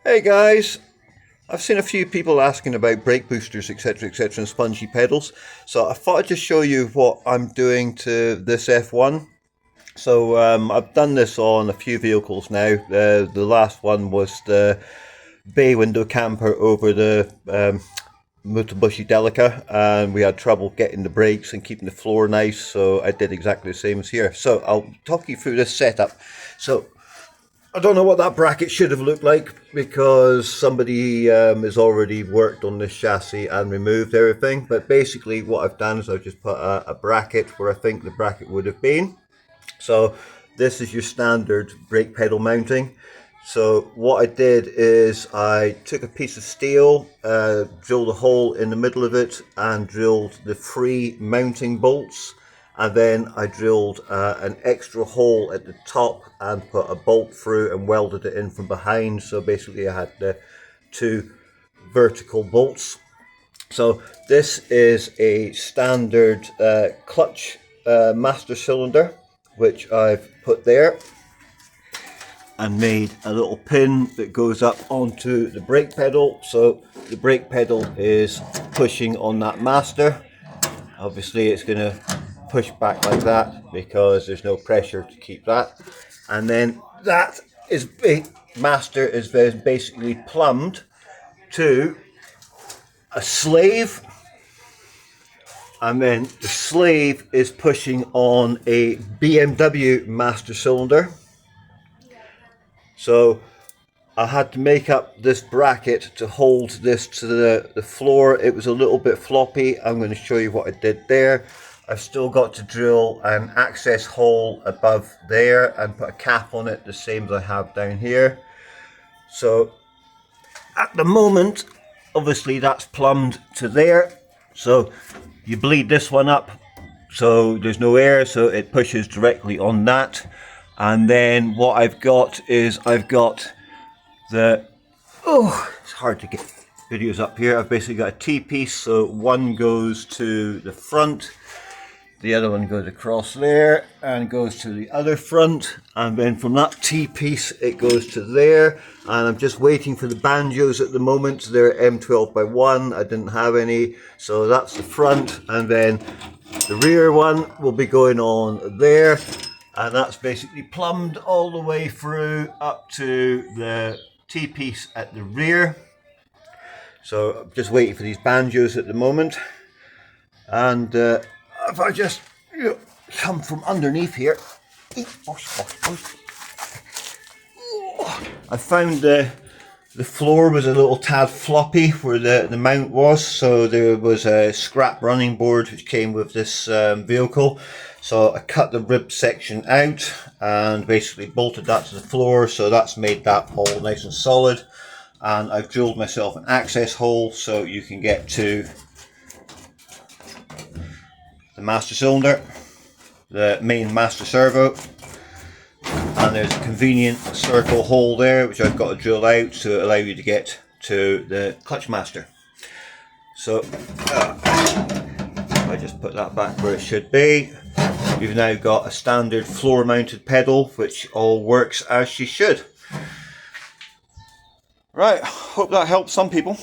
Hey guys, I've seen a few people asking about brake boosters, etc., and spongy pedals. So I thought I'd just show you what I'm doing to this F1. So I've done this on a few vehicles now. The last one was the bay window camper over the Mutabushi Delica, and we had trouble getting the brakes and keeping the floor nice. So I did exactly the same as here. So I'll talk you through this setup. So I don't know what that bracket should have looked like because somebody has already worked on this chassis and removed everything. But basically what I've done is I've just put a bracket where I think the bracket would have been. So this is your standard brake pedal mounting. So what I did is I took a piece of steel, drilled a hole in the middle of it and drilled the 3 mounting bolts. And then I drilled an extra hole at the top and put a bolt through and welded it in from behind. So basically I had the 2 vertical bolts. So this is a standard clutch master cylinder, which I've put there and made a little pin that goes up onto the brake pedal. So the brake pedal is pushing on that master. Obviously it's going to push back like that because there's no pressure to keep that, and then that is master is basically plumbed to a slave, and then the slave is pushing on a BMW master cylinder. So I had to make up this bracket to hold this to the floor. It was a little bit floppy. I'm going to show you what I did there. I've still got to drill an access hole above there and put a cap on it, the same as I have down here. So at the moment, obviously that's plumbed to there. So you bleed this one up so there's no air, so it pushes directly on that. And then what I've got is I've got the, it's hard to get videos up here. I've basically got a T-piece, so one goes to the front, the other one goes across there and goes to the other front, and then from that T-piece it goes to there. And I'm just waiting for the banjos at the moment. They're M12x1, I didn't have any, so that's the front, and then the rear one will be going on there, and that's basically plumbed all the way through up to the T-piece at the rear. So I'm just waiting for these banjos at the moment. And if I just come from underneath here, I found the floor was a little tad floppy where the mount was, so there was a scrap running board which came with this vehicle. So I cut the rib section out and basically bolted that to the floor, so that's made that hole nice and solid. And I've drilled myself an access hole so you can get to the master cylinder, the main master servo, and there's a convenient circle hole there which I've got to drill out to allow you to get to the clutch master. So I just put that back where it should be. You've now got a standard floor mounted pedal which all works as she should. Right, hope that helps some people.